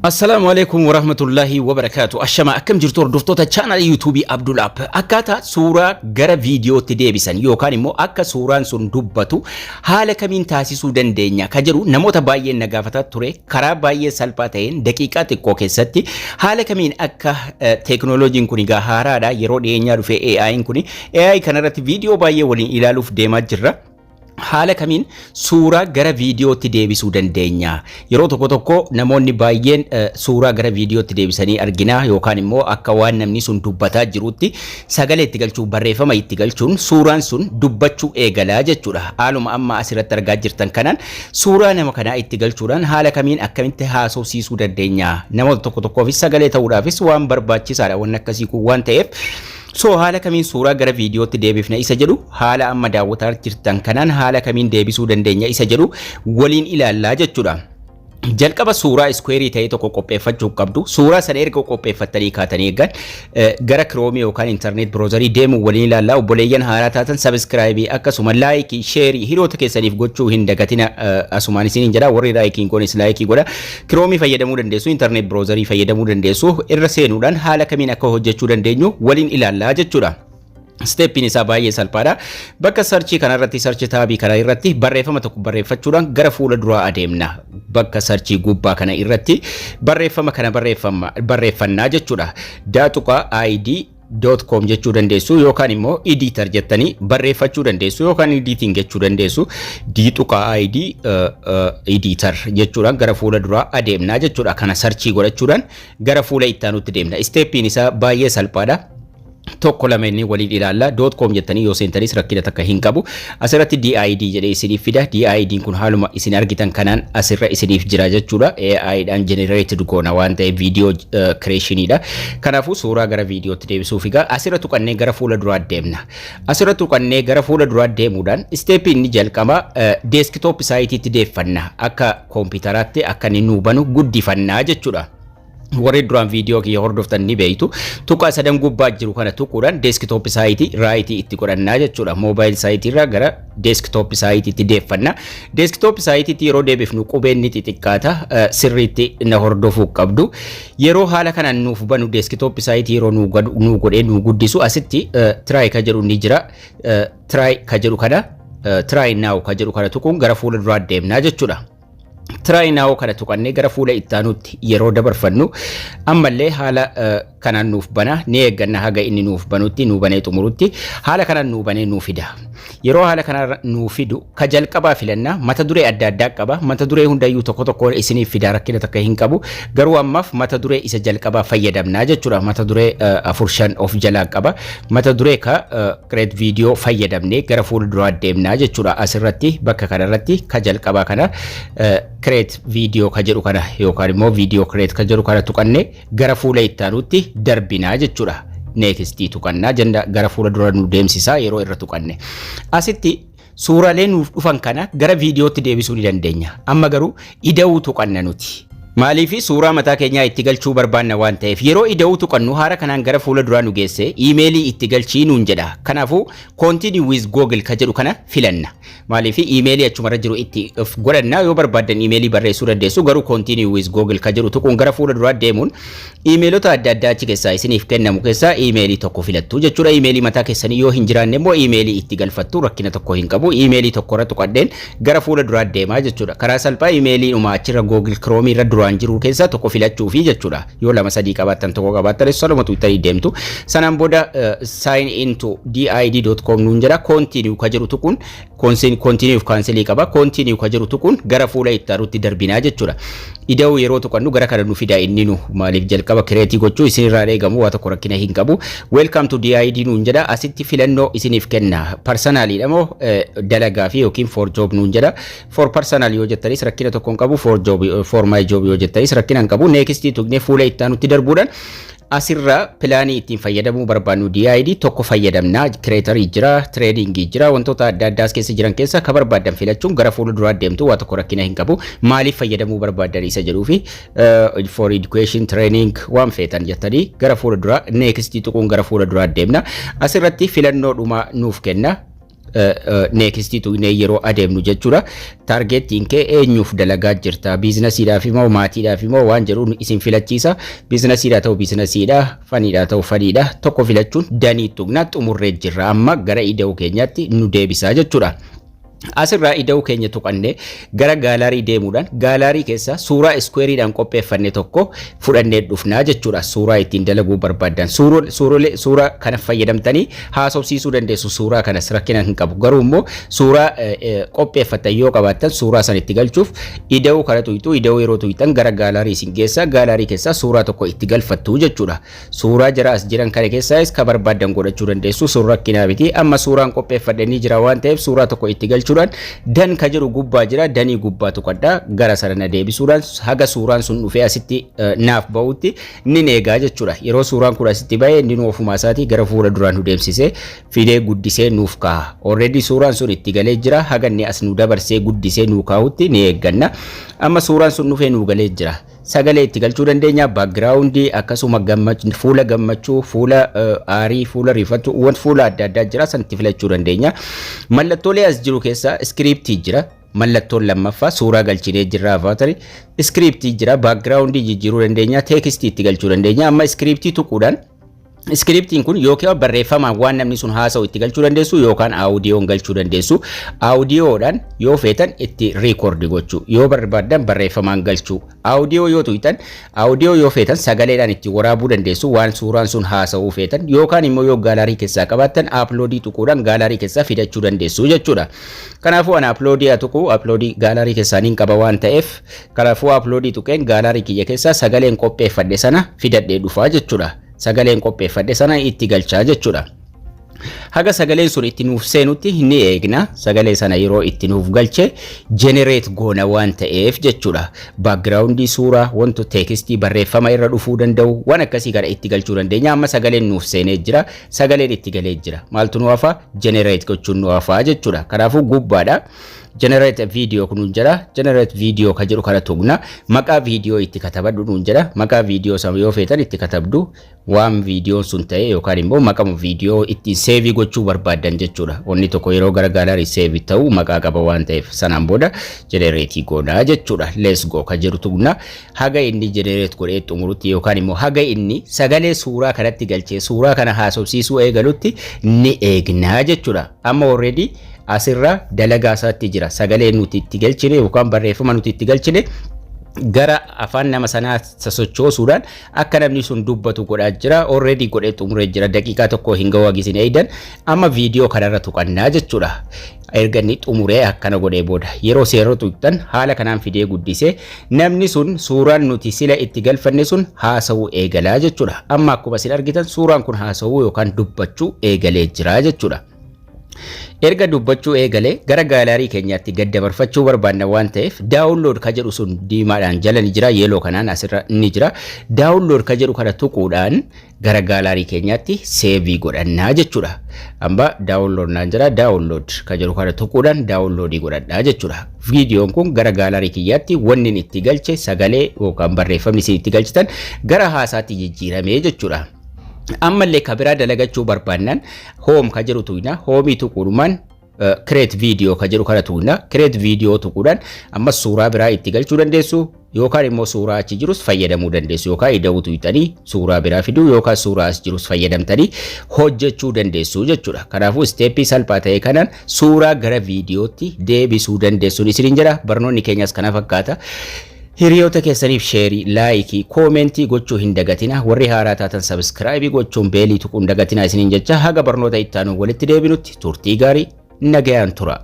Assalamu alaikum warahmatullahi wabarakatuh. Ashama akkam jirtu hordoftoota channel YouTube Abdul App. Akkaataa suuraa gara viidiyootti deebisan yookaan immoo akka suuraan sun dubbatu haala kamiin taasisuu dandeenya ka jedhu namoota baay'een na gaafataa ture. Karaa baay'ee salphaa ta'een daqiiqaa xiqqoo keessatti haala kamiin akka teknooloojiin kun egaa haaraadha yeroo dhiyeenyaa dhufe AI'n kun AI kanarratti viidiyoo baay'ee waliin ilaaluuf deemaa jirra. Haala kamiin suuraa gara viidiyootti deebisuu dandeenya. Yeroo tokko namoonni baay'een suuraa gara viidiyootti deebisanii argina yookaan immoo akka waan namni sun dubbataa jirutti sagalee itti galchuu barreeffama itti galchuun suuraan sun dubbachuu eegalaa jechuudha. Haaluma amma asirratti argaa jirtan kanaan suuraa nama kanaa itti galchuudhaan haala kamiin akkamitti haasofsiisuu dandeenya. Namoota tokkoofis sagalee ta'uudhaafis waan barbaachisaadha waan akkasii kun waan ta'eef So haala kamiin suuraa gara viidiyootti deebifna isa jedhu haala amma daawwataa jirtan kanaan haala kamiin deebisuu dandeenya isa jedhu waliin ilaallaa jechuudha. Jalqaba suuraa square ta'e tokko qopheeffachuu qabdu. Suuraa sana erga qopheeffattanii kaatanii eegan gara Chrome yookaan internet browserii deemuu waliin ilaallaa. Obboleeyyan haaraa taatan subscribe akkasuma like share hiriyoota keessaniif gochuu hin dagatina asumaan isiniin jedha. Warri like goonis like godha. Chrome fayyadamuu dandeessu, internet browserii fayyadamuu dandeessu. Irra seenuudhaan haala kamiin akka hojjechuu dandeenyu waliin ilaallaa jechuudha. Stepin isaa baay'ee salphaadha. Bakka search kanarratti search taabii kana irratti barreeffama tokko barreeffachuudhaan gara fuula duraa adeemna. Bakka search gubbaa kana irratti barreeffama kana barreeffannaa jechuudha. Datuqa.id.com jechuu dandeessu yookaan immoo editor jettanii barreeffachuu dandeessu yookaan editing jechuu dandeessu. Datuqa.id editor jechuudhaan gara fuula duraa adeemna jechuudha. Kana search godhachuudhaan gara fuula itti aanutti deemna. Stepin isaa baay'ee salphaadha. Tokko lama inni waliin ilaalla. .com jettanii yoo seentanis rakkina takka hin qabu. Asirratti DID jedhee isiniif fida. DID kun haaluma isin argitan kanaan asirra isiniif jira jechuudha. AI dhaan generated goona waan ta'eef video creationidha. Kanaafuu suuraa gara viidiyootti deebisuuf egaa asirra tuqannee gara fuula duraa deemna. Asirra tuqannee gara fuula duraa deemuudhaan step inni jalqaba desktop site'itti deeffanna. Akka koompitaraatti akka inni nuu banu guddifannaa jechuudha. Warri duraan viidiyoo kiyya hordoftan ni beektu. Tuqaa sadan gubbaa jiru kana tuquudhaan desktop site right itti godhannaa jechuudha. Mobile site irraa gara desktop site itti deeffanna. Desktop site itti yeroo deebifnu qubeen ni xixiqqaata sirriitti na hordofuu qabdu. Yeroo haala kanaan nuuf banu desktop site yeroo nu godhee nu guddisu asitti try ka jedhu ni jira. Try ka jedhu kana try now ka jedhu kana tuquun gara fuula duraa deemnaa jechuudha. Try now kana tuqannee gara fuula itti aanutti yeroo dabarfannu ammallee haala kanaan nuuf bana ni eegganna haga inni nuuf banutti nu banee xumurutti haala kanaan nu banee nu fida. Yeroo haala kanaan nu fidu ka jalqabaa filanna mata duree adda addaa qaba. Mata duree hundayyuu tokko isiniif fida rakkina takka hin qabu. Garuu ammaaf mata duree isa jalqabaa fayyadamna jechuudha. Mata duree 4-5 of jalaa qaba. Mata duree ka create video fayyadamnee gara fuula duraa deemna jechuudha. Asirratti bakka kanarratti ka jalqabaa kana create video ka jedhu kana yookaan immoo video create ka jedhu kana tuqannee gara fuula itti aanutti darbinaa jechuudha. Next tuqannaa jenda gara fuula dura nu deemsisaa yeroo irra tuqanne. Asitti suuraalee nuuf dhufan kana gara viidiyootti deebisuu ni dandeenya. Amma garuu ida'uu tuqanna nuti. Maaliifi suuraa mataa keenyaa itti galchuu barbaanna waan ta'eef yeroo ida'uu tuqannu haara kanaan gara fuula duraa nu geesse emailii itti galchii nuun jedha. Kanaafuu continue with Google ka jedhu kana filanna. Maaliifi emailii achumarra jiru itti godhanna yoo barbaaddan emailii barreessuu dandeessu garuu continue with Google ka jedhu tuquun gara fuula duraa deemuun emailota adda addaa achi keessaa isiniif kennamu keessaa emailii tokko filattu jechuudha. Emailii mataa keessanii yoo hin jiraanne immoo emailii itti galfattu rakkina tokko hin qabu. Emailii tokkorra tuqadheen gara fuula duraa deemaa jechuudha. Karaa salphaa emailii dhuma achirra Google Chrome irra duraan jiru keessa tokko filachuufi jechuudha. Yoo lama sadii qabaattan tokko qabaattan salumatu itti deemtu. Sanaan booda sign into did.com nuun jedha. Continue ka jedhu tuquun continue cancel qaba. Continue ka jedhu tuquun gara fuula itti aanutti darbinaa jechuudha. Ida'uu yeroo tuqannu gara kana nu fida inni nu maaliif jalqaba create gochuu isinirraa eegamu waa tokko rakkina hin qabu. Welcome to DID nuun jedha. Asitti filannoo isiniif kenna. Personally dha moo dalagaa fi yookiin for job nuun jedha. For personal yoo jettanis rakkina tokko hin qabu. For job for my job yoo jettanis rakkina hin qabu. Next tuqnee fuula itti aanutti darbuudhaan asirra pilaanii ittiin fayyadamuu barbaannu DID tokko fayyadamna. Creator jira, trading jira, wantoota adda addaas keessa jiran keessa ka barbaadan filachuun gara fuula duraa deemtu waa tokko rakkina hin qabu. Maaliif fayyadamuu barbaadan isa jedhuu fi for education training waan feetan jettanii gara fuula duraa next tuquun gara fuula duraa deemna. Asirratti filannoo dhuma nuuf kenna. next tuqnee yeroo adeemnu jechuudha. Targeettiin kee eenyuuf dalagaa jirta? Biizinasiidhaaf moo maatiidhaaf moo waan jedhu isin filachiisa. Biizinasiidhaa ta'u biizinasiidha, faniidhaa ta'u faniidha. Tokko filachuun danii tuqnaa xumurree jirra. Amma gara ida'uu keenyaatti nu deebisaa jechuudha. Asirraa ida'uu keenya tuqannee gara gaalarii deemuudhaan gaalarii keessa suuraa iskuweeriidhaan qopheeffanne tokko fudhannee dhufnaa jechuudha. Suuraa ittiin dalaguu barbaadan suuraa kana fayyadamtanii haasofsiisuu dandeessu. Suuraa kanas rakkina hin qabu. Garuu immoo suuraa qopheeffatan yoo qabaattan suuraa san itti galchuuf ida'uu kana tuytu ida'uu yeroo tuytan gara gaalarii isin geessa. Gaalarii keessa suuraa tokko itti galfattu jechuudha. Suuraa jara as jiran kana keessaas ka barbaadan godhachuu dandeessu. Suuraa rakkinaa miti. Amma suuraan qopheeffadhanii jira waan ta'eef suuraa tokko itti galchuu dan ka jiru gubbaa jira danii gubbaa tuqadha gara sana deebisuudhaan haga suuraan sun dhufee asitti naaf ba'utti ni eegaa jechuudha. Yeroo suuraan kun asitti ba'ee inni ofumaa isaatii gara fuula duraan nu deemsisee fidee guddisee nuuf kaa'a. Already suuraan sun itti galee jira haga inni as nu dabarsee guddisee nu kaa'utti ni eegganna. Amma suuraan sun dhufee nu galee jira. Sagalee itti galchuu dandeenya. Background akkasuma fuula gammachuu, fuula aarii, fuula rifatu, waan fuula adda addaa jira san itti filachuu dandeenya. Mallattoolee as jiru keessa scriptii jira. Mallattoon lammaffaa suuraa galchinee jirra avaatari. Scriptii jira. Background jijjiiruu dandeenya. Text itti galchuu dandeenya. Amma scriptii tuquudhaan Scriptiin kun yookiin barreeffamaan waan namni sun haasa'u itti galchuu dandeessu yookaan audioon galchuu dandeessu. Audioodhaan yoo feetan itti record gochuu, yoo barbaadan barreeffamaan galchuu. Audio yoo tuytan, audio yoo feetan sagaleedhaan itti waraabuu dandeessu waan suuraan sun haasa'uu feetan yookaan immoo yoo gaalarii keessaa qabaattan uploadii tuquudhaan gaalarii keessaa fidachuu dandeessu jechuudha. Kanaafuu an uploadii tuqu uploadii gaalarii keessaa niin qaba waan ta'eef kanaafuu uploadii tuqeen gaalarii kiyya keessaa sagaleen qopheeffadhe sana fidadhee dhufaa jechuudha. Sagaleen qopheeffadhe sana itti galchaa jechuudha. Haga sagaleen sun itti nuuf seenutti ni eegna. Sagalee sana yeroo itti nuuf galche generate goona waan ta'eef jechuudha. Backgroundii suuraa wanto tekstii barreeffama irra dhufuu danda'u waan akkasii kana itti galchuu dandeenya. Amma sagaleen nuuf seenee jira. Sagaleen itti galee jira. Maaltu nu hafa? Generate gochuun nu hafa jechuudha. Kanaafuu gubbaadha. Generate video kun jira. Generate video ka jedhu kana tuqna. Maqaa video itti katabadhu nun jira. Maqaa video sama yoo feetan itti katabdu waan video sun ta'e yookaan immoo maqaa video itti save gochuu barbaadan jechuudha. Wanni tokko yeroo gara gaalarii save ta'u maqaa qaba waan ta'eef sanaan booda generate goona jechuudha. Let's go ka jedhu tuqna. Haga inni generate godhee xumurutti yookaan immoo haga inni sagalee suuraa kanatti galchee suuraa kana haasofsiisuu eegalutti ni eegna jechuudha. Amma already asirra dalagaa isaatti jira. Sagalee nuti itti galchine yookaan barreeffama nuti itti galchine gara afaan nama sanaa sochoosuudhaan akka namni sun dubbatu godhaa jira. Already godhee xumuree jira. Daqiiqaa tokko hin ga'u agarsiisne eedan amma viidiyoo kanarra tuqannaa jechuudha. Erga inni xumuree akkana godhee booda yeroo seeroo tuqtan haala kanaan fidee guddisee namni sun suuraan nuti sila itti galfanne sun haasa'uu eegalaa jechuudha. Amma akkuma isin argitan suuraan kun haasa'uu yookaan dubbachuu eegalee jira jechuudha. Erga dubbachuu eegalee gara gaalarii keenyaatti gad dabarfachuu barbaanna waan ta'eef download ka jedhu sun diimaadhaan jala ni jira, yeeloo kanaan asirra ni jira. Download ka jedhu kana tuquudhaan gara gaalarii keenyaatti save godhannaa jechuudha. Amma download naan jira. Download ka jedhu kana tuquudhaan download godhadhaa jechuudha. Viidiyoon kun gara gaalarii kiyyaatti wanni itti galche sagalee yookaan barreeffamni isin itti galchitan gara haasaatti jijjiiramee jechuudha. Amma illee kabiraa dalagachuu barbaannan home ka jedhu tuqna. Home tuquudhaan create video ka jedhu kana tuqna. Create video tuquudhaan amma suuraa biraa itti galchuu dandeessu yookaan immoo suuraa achi jirus fayyadamuu dandeessu yookaan ida'uu tuqxanii suuraa biraa fiduu yookaan suuraa as jirus fayyadamtanii hojjechuu dandeessu jechuudha. Kanaafuu steepii salphaa ta'e kanaan suuraa gara viidiyootti deebisuu dandeessuun isiniin jedha. Barnoonni keenyas kana fakkaata. Hiriyoota keessaniif sheerii, laayikii, koomentii gochuu hin dagatina. Warri haaraa taatan sabskraayibii gochuun beelii tuquun dagatina isiniin jecha haga barnoota itti aanu walitti deebinutti turtii gaarii nagayaan tura.